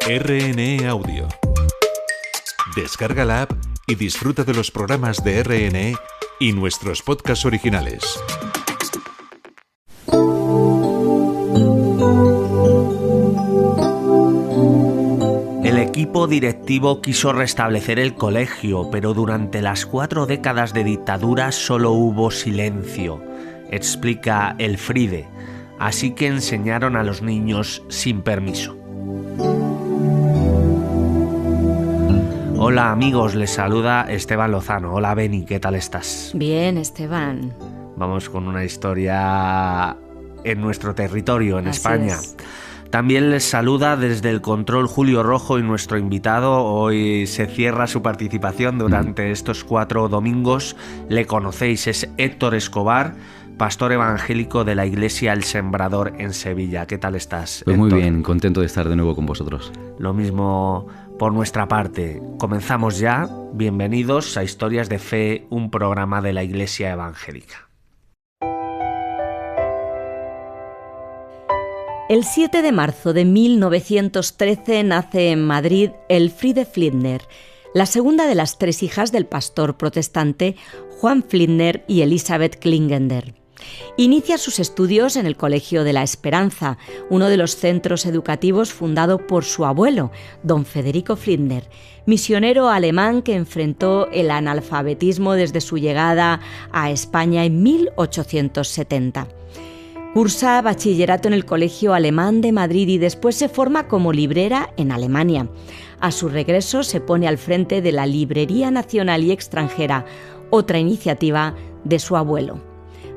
RNE Audio. Descarga la app y disfruta de los programas de RNE y nuestros podcasts originales. El equipo directivo quiso restablecer el colegio, pero durante las 4 décadas de dictadura solo hubo silencio, explica Elfriede, así que enseñaron a los niños sin permiso. Hola amigos, les saluda Esteban Lozano. Hola Beni, ¿qué tal estás? Bien, Esteban. Vamos con una historia en nuestro territorio, en Así España. es. También les saluda desde el control Julio Rojo y nuestro invitado. Hoy se cierra su participación durante estos 4 domingos. Le conocéis, es Héctor Escobar, pastor evangélico de la Iglesia El Sembrador en Sevilla. ¿Qué tal estás, Pues Héctor? muy bien, contento de estar de nuevo con vosotros. Lo mismo por nuestra parte. Comenzamos ya. Bienvenidos a Historias de Fe, un programa de la Iglesia Evangélica. El 7 de marzo de 1913 nace en Madrid Elfriede Fliedner, la segunda de las 3 hijas del pastor protestante Juan Fliedner y Elisabeth Klingender. Inicia sus estudios en el Colegio de la Esperanza, uno de los centros educativos fundado por su abuelo, don Federico Fliedner, misionero alemán que enfrentó el analfabetismo desde su llegada a España en 1870. Cursa bachillerato en el Colegio Alemán de Madrid y después se forma como librera en Alemania. A su regreso se pone al frente de la Librería Nacional y Extranjera, otra iniciativa de su abuelo.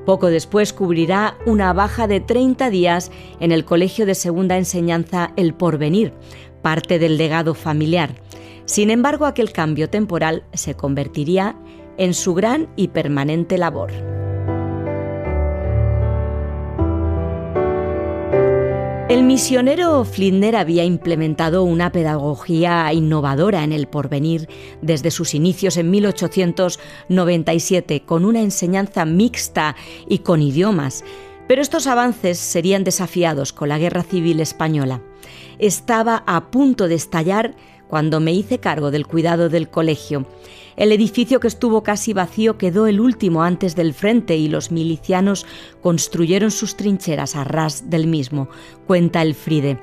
Poco después cubrirá una baja de 30 días en el Colegio de Segunda Enseñanza El Porvenir, parte del legado familiar. Sin embargo, aquel cambio temporal se convertiría en su gran y permanente labor. El misionero Fliedner había implementado una pedagogía innovadora en El Porvenir desde sus inicios en 1897, con una enseñanza mixta y con idiomas. Pero estos avances serían desafiados con la Guerra Civil Española. Estaba a punto de estallar cuando me hice cargo del cuidado del colegio. El edificio, que estuvo casi vacío, quedó el último antes del frente y los milicianos construyeron sus trincheras a ras del mismo, cuenta Elfriede.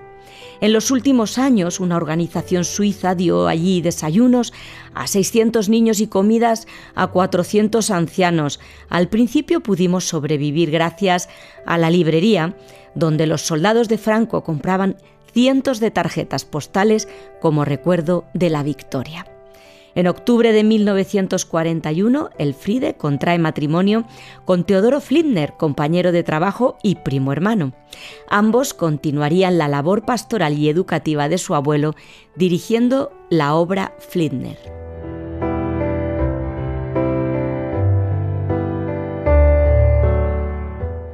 En los últimos años, una organización suiza dio allí desayunos a 600 niños y comidas a 400 ancianos. Al principio pudimos sobrevivir gracias a la librería, donde los soldados de Franco compraban cientos de tarjetas postales como recuerdo de la victoria. En octubre de 1941, Elfriede contrae matrimonio con Teodoro Fliedner, compañero de trabajo y primo hermano. Ambos continuarían la labor pastoral y educativa de su abuelo, dirigiendo la obra Fliedner.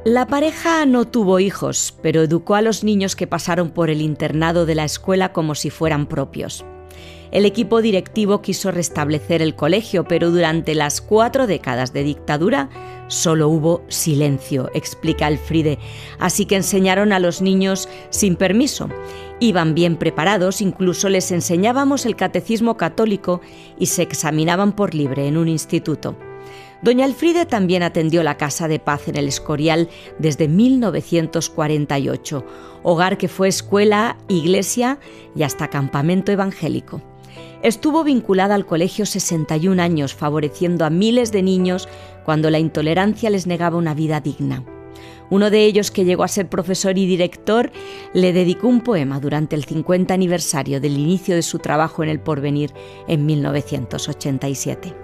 La pareja no tuvo hijos, pero educó a los niños que pasaron por el internado de la escuela como si fueran propios. El equipo directivo quiso restablecer el colegio, pero durante las 4 décadas de dictadura solo hubo silencio, explica Elfriede, así que enseñaron a los niños sin permiso. Iban bien preparados, incluso les enseñábamos el catecismo católico y se examinaban por libre en un instituto. Doña Elfriede también atendió la Casa de Paz en El Escorial desde 1948, hogar que fue escuela, iglesia y hasta campamento evangélico. Estuvo vinculada al colegio 61 años, favoreciendo a miles de niños cuando la intolerancia les negaba una vida digna. Uno de ellos, que llegó a ser profesor y director, le dedicó un poema durante el 50 aniversario del inicio de su trabajo en El Porvenir en 1987.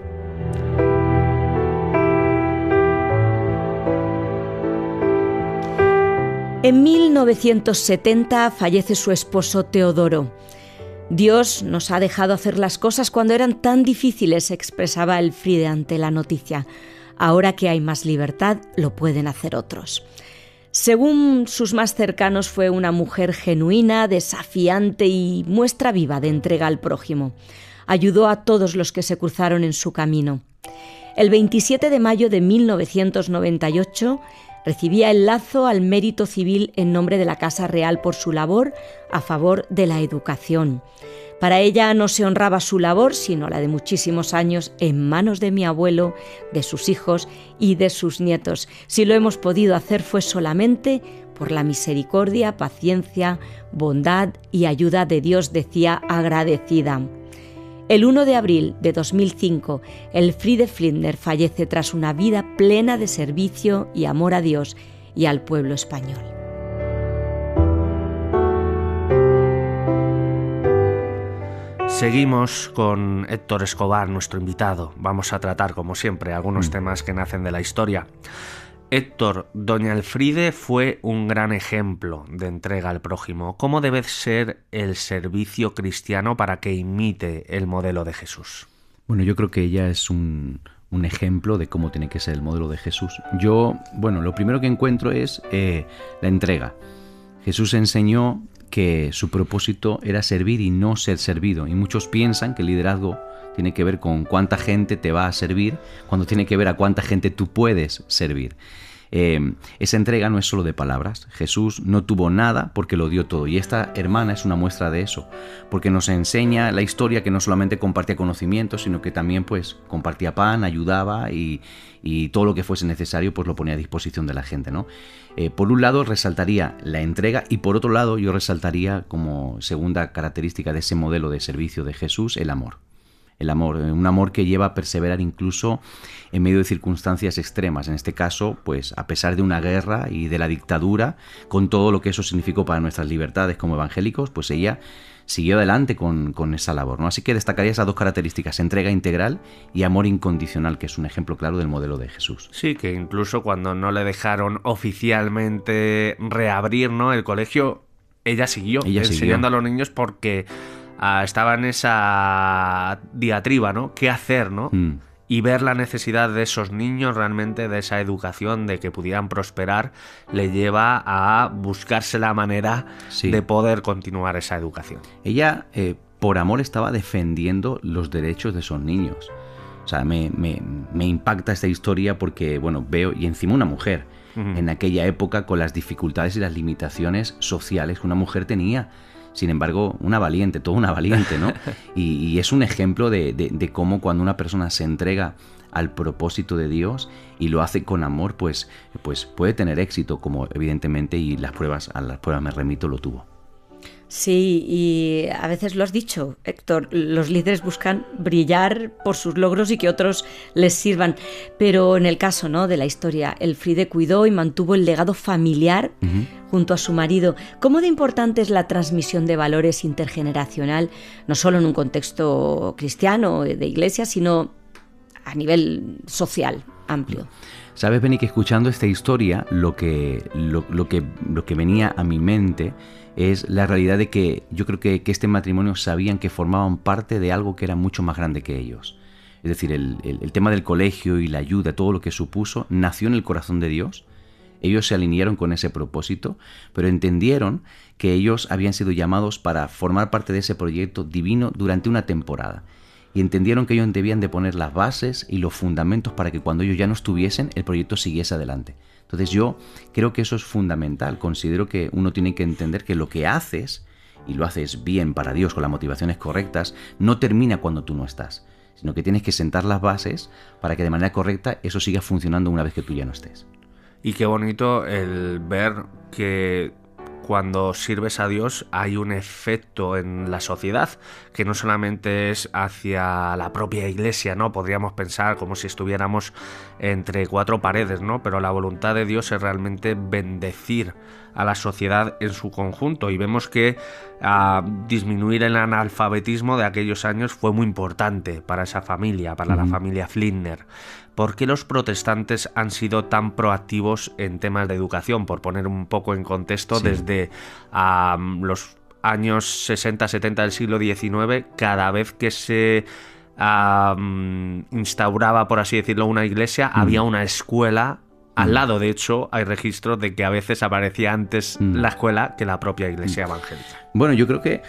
En 1970 fallece su esposo Teodoro. Dios nos ha dejado hacer las cosas cuando eran tan difíciles, expresaba Elfriede ante la noticia. Ahora que hay más libertad, lo pueden hacer otros. Según sus más cercanos, fue una mujer genuina, desafiante y muestra viva de entrega al prójimo. Ayudó a todos los que se cruzaron en su camino. El 27 de mayo de 1998 Recibía el lazo al mérito civil en nombre de la Casa Real por su labor a favor de la educación. Para ella no se honraba su labor, sino la de muchísimos años en manos de mi abuelo, de sus hijos y de sus nietos. Si lo hemos podido hacer fue solamente por la misericordia, paciencia, bondad y ayuda de Dios, decía agradecida. El 1 de abril de 2005, Elfriede Flinders fallece tras una vida plena de servicio y amor a Dios y al pueblo español. Seguimos con Héctor Escobar, nuestro invitado. Vamos a tratar, como siempre, algunos temas que nacen de la historia. Héctor, doña Elfriede fue un gran ejemplo de entrega al prójimo. ¿Cómo debe ser el servicio cristiano para que imite el modelo de Jesús? Bueno, yo creo que ella es un ejemplo de cómo tiene que ser el modelo de Jesús. Yo, lo primero que encuentro es la entrega. Jesús enseñó que su propósito era servir y no ser servido. Y muchos piensan que el liderazgo tiene que ver con cuánta gente te va a servir, cuando tiene que ver a cuánta gente tú puedes servir. Esa entrega no es solo de palabras. Jesús no tuvo nada porque lo dio todo. Y esta hermana es una muestra de eso, porque nos enseña la historia que no solamente compartía conocimientos, sino que también pues compartía pan, ayudaba y todo lo que fuese necesario pues lo ponía a disposición de la gente, ¿no? Por un lado resaltaría la entrega y por otro lado yo resaltaría como segunda característica de ese modelo de servicio de Jesús el amor. El amor, un amor que lleva a perseverar incluso en medio de circunstancias extremas. En este caso, pues a pesar de una guerra y de la dictadura, con todo lo que eso significó para nuestras libertades como evangélicos, pues ella siguió adelante con esa labor, ¿no? Así que destacaría esas dos características, entrega integral y amor incondicional, que es un ejemplo claro del modelo de Jesús. Sí, que incluso cuando no le dejaron oficialmente reabrir, ¿no?, el colegio, ella siguió enseñando a los niños porque estaba en esa diatriba, ¿no? ¿Qué hacer, no? Y ver la necesidad de esos niños realmente, de esa educación, de que pudieran prosperar, le lleva a buscarse la manera de poder continuar esa educación. Ella, por amor, estaba defendiendo los derechos de esos niños. O sea, me impacta esta historia porque, veo, y encima una mujer, en aquella época, con las dificultades y las limitaciones sociales que una mujer tenía. Sin embargo, toda una valiente, ¿no? Y es un ejemplo de cómo cuando una persona se entrega al propósito de Dios y lo hace con amor, pues puede tener éxito, como evidentemente, y a las pruebas me remito, lo tuvo. Sí, y a veces lo has dicho, Héctor, los líderes buscan brillar por sus logros y que otros les sirvan. Pero en el caso, ¿no?, de la historia, Elfriede cuidó y mantuvo el legado familiar junto a su marido. ¿Cómo de importante es la transmisión de valores intergeneracional, no solo en un contexto cristiano de iglesia, sino a nivel social amplio? Sabes, Beni, que escuchando esta historia, lo que venía a mi mente es la realidad de que yo creo que este matrimonio sabían que formaban parte de algo que era mucho más grande que ellos. Es decir, el tema del colegio y la ayuda, todo lo que supuso, nació en el corazón de Dios. Ellos se alinearon con ese propósito, pero entendieron que ellos habían sido llamados para formar parte de ese proyecto divino durante una temporada. Y entendieron que ellos debían de poner las bases y los fundamentos para que cuando ellos ya no estuviesen, el proyecto siguiese adelante. Entonces yo creo que eso es fundamental. Considero que uno tiene que entender que lo que haces, y lo haces bien para Dios, con las motivaciones correctas, no termina cuando tú no estás, sino que tienes que sentar las bases para que de manera correcta eso siga funcionando una vez que tú ya no estés. Y qué bonito el ver que cuando sirves a Dios hay un efecto en la sociedad que no solamente es hacia la propia iglesia, ¿no? Podríamos pensar como si estuviéramos entre cuatro paredes, ¿no? Pero la voluntad de Dios es realmente bendecir a la sociedad en su conjunto, y vemos que disminuir el analfabetismo de aquellos años fue muy importante para esa familia, para la familia Flinders. ¿Por qué los protestantes han sido tan proactivos en temas de educación? Por poner un poco en contexto, desde los años 60-70 del siglo XIX, cada vez que se instauraba, por así decirlo, una iglesia, había una escuela Al lado, de hecho, hay registros de que a veces aparecía antes la escuela que la propia iglesia evangélica. Bueno, yo creo que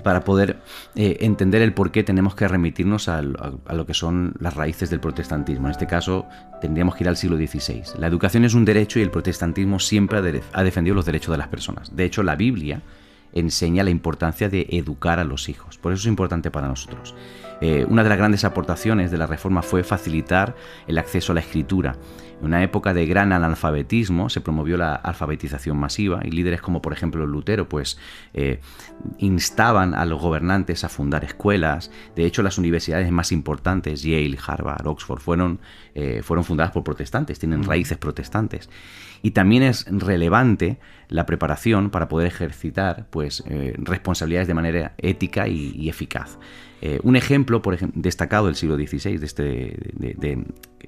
para poder entender el por qué tenemos que remitirnos a lo que son las raíces del protestantismo. En este caso, tendríamos que ir al siglo XVI. La educación es un derecho y el protestantismo siempre ha defendido los derechos de las personas. De hecho, la Biblia enseña la importancia de educar a los hijos. Por eso es importante para nosotros. Una de las grandes aportaciones de la Reforma fue facilitar el acceso a la escritura. En una época de gran analfabetismo se promovió la alfabetización masiva y líderes como por ejemplo Lutero instaban a los gobernantes a fundar escuelas. De hecho, las universidades más importantes, Yale, Harvard, Oxford, fueron fundadas por protestantes, tienen raíces protestantes. Y también es relevante la preparación para poder ejercitar responsabilidades de manera ética y eficaz. Un ejemplo destacado del siglo XVI,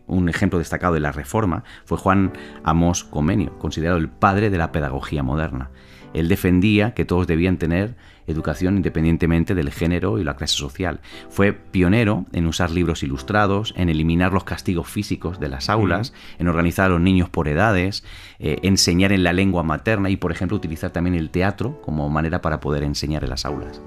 un ejemplo destacado de la Reforma, fue Juan Amós Comenio, considerado el padre de la pedagogía moderna. Él defendía que todos debían tener educación independientemente del género y la clase social. Fue pionero en usar libros ilustrados, en eliminar los castigos físicos de las aulas, en organizar a los niños por edades, enseñar en la lengua materna y, por ejemplo, utilizar también el teatro como manera para poder enseñar en las aulas.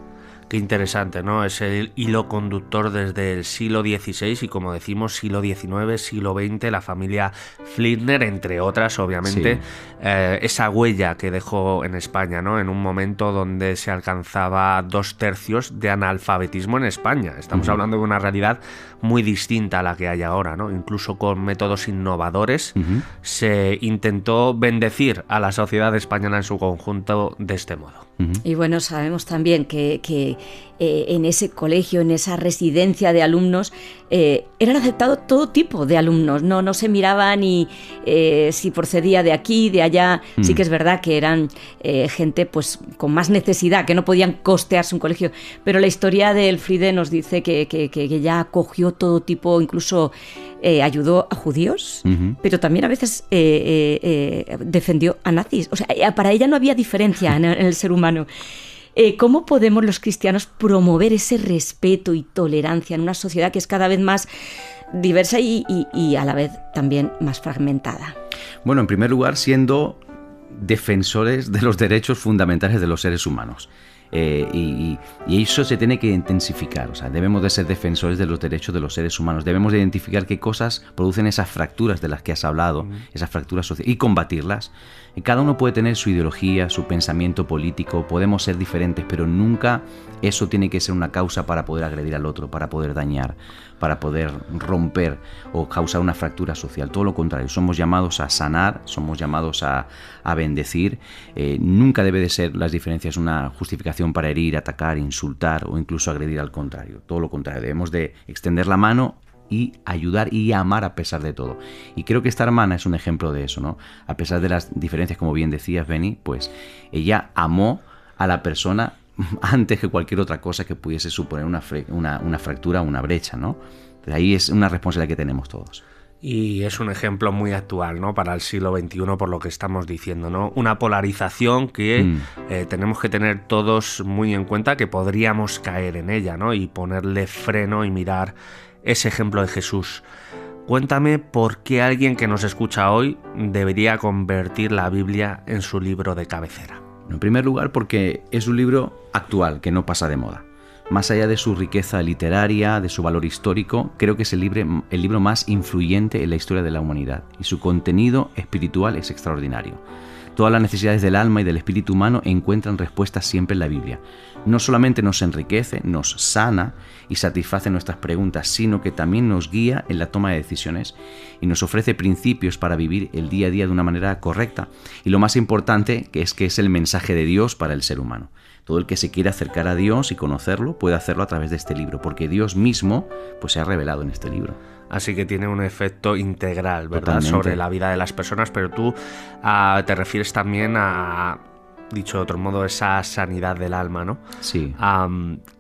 Qué interesante, ¿no? Es el hilo conductor desde el siglo XVI y, como decimos, siglo XIX, siglo XX, la familia Flinders, entre otras, obviamente, sí. Esa huella que dejó en España, ¿no? En un momento donde se alcanzaba 2/3 de analfabetismo en España. Estamos hablando de una realidad muy distinta a la que hay ahora, ¿no? Incluso con métodos innovadores se intentó bendecir a la sociedad española en su conjunto de este modo. Y bueno, sabemos también que en ese colegio, en esa residencia de alumnos, eran aceptados todo tipo de alumnos. No se miraba ni si procedía de aquí, de allá. Sí que es verdad que eran gente pues con más necesidad, que no podían costearse un colegio. Pero la historia de Elfriede nos dice que ya acogió todo tipo, incluso ayudó a judíos, pero también a veces defendió a nazis. O sea, para ella no había diferencia en el ser humano. ¿Cómo podemos los cristianos promover ese respeto y tolerancia en una sociedad que es cada vez más diversa y a la vez también más fragmentada? Bueno, en primer lugar, siendo defensores de los derechos fundamentales de los seres humanos. Y eso se tiene que intensificar. O sea, debemos de ser defensores de los derechos de los seres humanos. Debemos de identificar qué cosas producen esas fracturas de las que has hablado, esas fracturas sociales, y combatirlas. Cada uno puede tener su ideología, su pensamiento político, podemos ser diferentes, pero nunca eso tiene que ser una causa para poder agredir al otro, para poder dañar, para poder romper o causar una fractura social. Todo lo contrario, somos llamados a sanar, somos llamados a bendecir. Nunca debe de ser las diferencias una justificación para herir, atacar, insultar o incluso agredir al contrario. Todo lo contrario, debemos de extender la mano y ayudar y amar a pesar de todo. Y creo que esta hermana es un ejemplo de eso, ¿no? A pesar de las diferencias, como bien decías, Beni, pues ella amó a la persona antes que cualquier otra cosa que pudiese suponer una fractura o una brecha, ¿no? De ahí es una responsabilidad que tenemos todos. Y es un ejemplo muy actual, ¿no? Para el siglo XXI, por lo que estamos diciendo, ¿no? Una polarización que tenemos que tener todos muy en cuenta, que podríamos caer en ella, ¿no? Y ponerle freno y mirar ese ejemplo de Jesús. Cuéntame por qué alguien que nos escucha hoy debería convertir la Biblia en su libro de cabecera. En primer lugar, porque es un libro actual, que no pasa de moda. Más allá de su riqueza literaria, de su valor histórico, creo que es el libro más influyente en la historia de la humanidad, y su contenido espiritual es extraordinario. Todas las necesidades del alma y del espíritu humano encuentran respuestas siempre en la Biblia. No solamente nos enriquece, nos sana y satisface nuestras preguntas, sino que también nos guía en la toma de decisiones y nos ofrece principios para vivir el día a día de una manera correcta. Y lo más importante que es el mensaje de Dios para el ser humano. Todo el que se quiera acercar a Dios y conocerlo puede hacerlo a través de este libro, porque Dios mismo pues, se ha revelado en este libro. Así que tiene un efecto integral, ¿verdad? Totalmente. Sobre la vida de las personas, pero tú te refieres también a, dicho de otro modo, esa sanidad del alma, ¿no? Sí.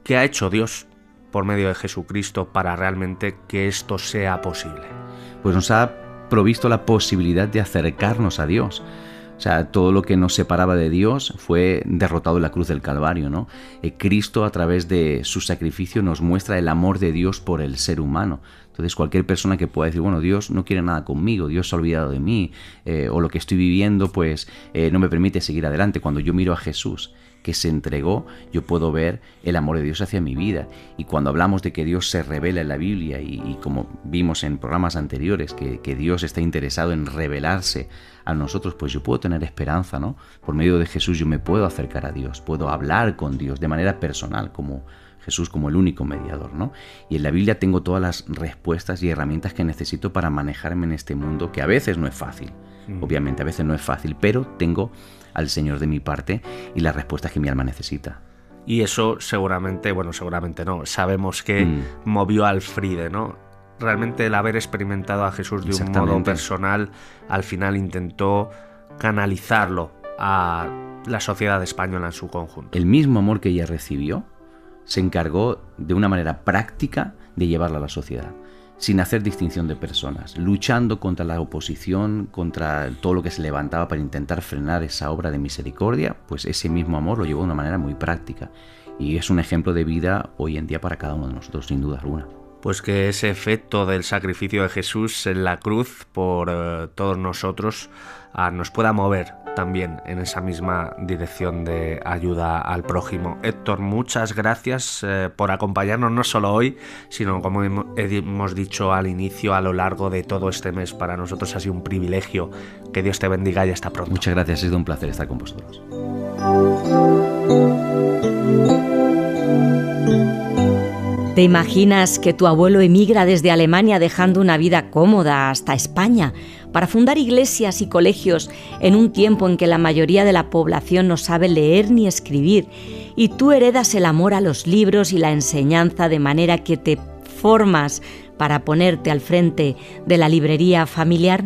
¿Qué ha hecho Dios por medio de Jesucristo para realmente que esto sea posible? Pues nos ha provisto la posibilidad de acercarnos a Dios. O O sea, todo lo que nos separaba de Dios fue derrotado en la cruz del Calvario, ¿no? Cristo, a través de su sacrificio, nos muestra el amor de Dios por el ser humano. Entonces, cualquier persona que pueda decir, bueno, Dios no quiere nada conmigo, Dios se ha olvidado de mí, o lo que estoy viviendo, pues no me permite seguir adelante. Cuando yo miro a Jesús, que se entregó, yo puedo ver el amor de Dios hacia mi vida. Y cuando hablamos de que Dios se revela en la Biblia, y como vimos en programas anteriores, que Dios está interesado en revelarse a nosotros, pues yo puedo tener esperanza, ¿no? Por medio de Jesús yo me puedo acercar a Dios, puedo hablar con Dios de manera personal, como Jesús, como el único mediador, ¿no? Y en la Biblia tengo todas las respuestas y herramientas que necesito para manejarme en este mundo, que a veces no es fácil, obviamente a veces no es fácil, pero tengo al Señor de mi parte y las respuestas que mi alma necesita. Y eso seguramente no, sabemos que movió al Friede, ¿no? Realmente el haber experimentado a Jesús de un modo personal, al final intentó canalizarlo a la sociedad española en su conjunto. El mismo amor que ella recibió se encargó de una manera práctica de llevarla a la sociedad, sin hacer distinción de personas, luchando contra la oposición, contra todo lo que se levantaba para intentar frenar esa obra de misericordia. Pues ese mismo amor lo llevó de una manera muy práctica y es un ejemplo de vida hoy en día para cada uno de nosotros, sin duda alguna. Pues que ese efecto del sacrificio de Jesús en la cruz por todos nosotros nos pueda mover también en esa misma dirección de ayuda al prójimo. Héctor, muchas gracias por acompañarnos no solo hoy, sino como hemos dicho al inicio, a lo largo de todo este mes. Para nosotros ha sido un privilegio. Que Dios te bendiga y hasta pronto. Muchas gracias, ha sido un placer estar con vosotros. ¿Te imaginas que tu abuelo emigra desde Alemania dejando una vida cómoda hasta España para fundar iglesias y colegios en un tiempo en que la mayoría de la población no sabe leer ni escribir, y tú heredas el amor a los libros y la enseñanza de manera que te formas para ponerte al frente de la librería familiar?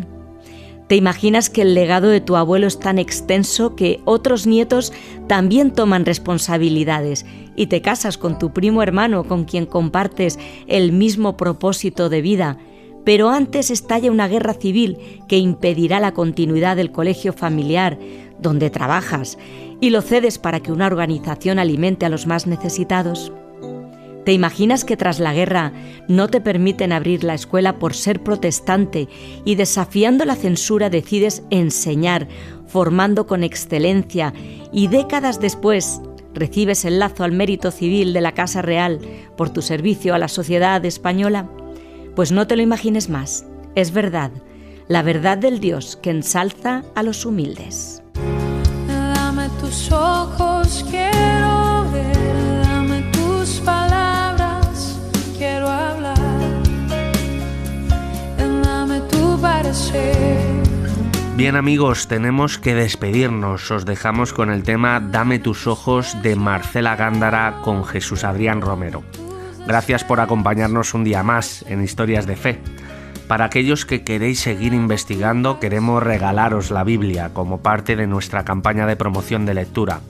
¿Te imaginas que el legado de tu abuelo es tan extenso que otros nietos también toman responsabilidades y te casas con tu primo hermano con quien compartes el mismo propósito de vida, pero antes estalla una guerra civil que impedirá la continuidad del colegio familiar donde trabajas y lo cedes para que una organización alimente a los más necesitados? ¿Te imaginas que tras la guerra no te permiten abrir la escuela por ser protestante y desafiando la censura decides enseñar, formando con excelencia y décadas después recibes el lazo al mérito civil de la Casa Real por tu servicio a la sociedad española? Pues no te lo imagines más, es verdad, la verdad del Dios que ensalza a los humildes. Dame tus ojos, quiero ver, dame tus palabras, quiero hablar, dame tu parecer. Bien amigos, tenemos que despedirnos. Os dejamos con el tema Dame tus ojos de Marcela Gándara con Jesús Adrián Romero. Gracias por acompañarnos un día más en Historias de Fe. Para aquellos que queréis seguir investigando, queremos regalaros la Biblia como parte de nuestra campaña de promoción de lectura.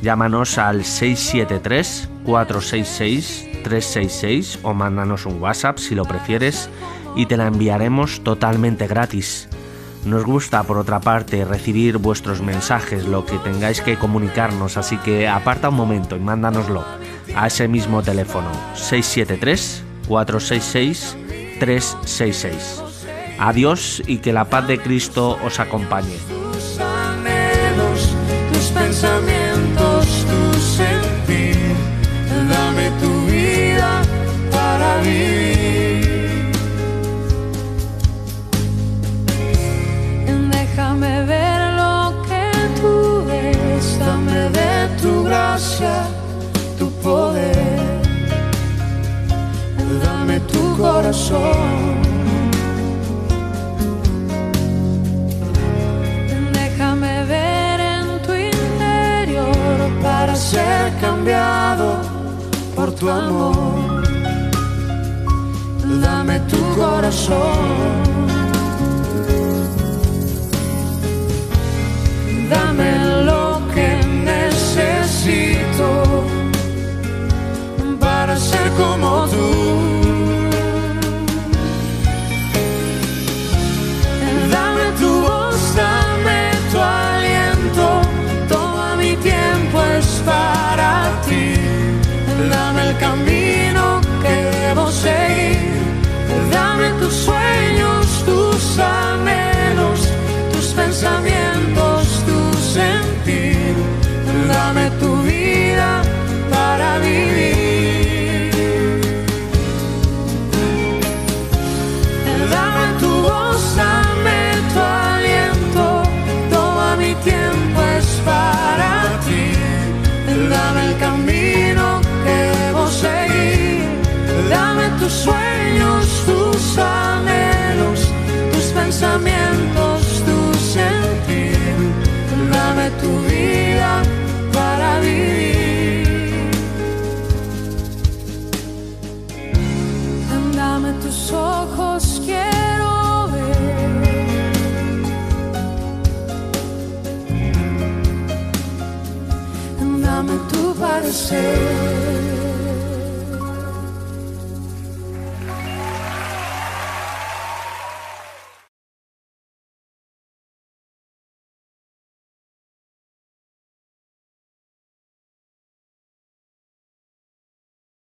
Llámanos al 673-466-366 o mándanos un WhatsApp si lo prefieres y te la enviaremos totalmente gratis. Nos gusta, por otra parte, recibir vuestros mensajes, lo que tengáis que comunicarnos, así que aparta un momento y mándanoslo a ese mismo teléfono, 673-466-366. Adiós y que la paz de Cristo os acompañe. Tus anhelos, tus pensamientos, tu sentir, dame tu vida para vivir. Déjame ver lo que tú ves, dame de tu gracia, tu poder, dame tu corazón. Déjame ver en tu interior para ser cambiado por tu amor. Dame tu corazón. Dame lo que necesito para ser como tú. Dame tu voz, dame tu aliento. tus sueños, tus anhelos, tus pensamientos, tu sentir. Dame tu vida para vivir. Dame tu voz, dame tu aliento. Todo mi tiempo es para ti. Dame el camino que debo seguir. Dame tus sueños, tus anhelos, tus pensamientos, tu sentir. Dame tu vida para vivir. Dame tus ojos, quiero ver. Dame tu parecer.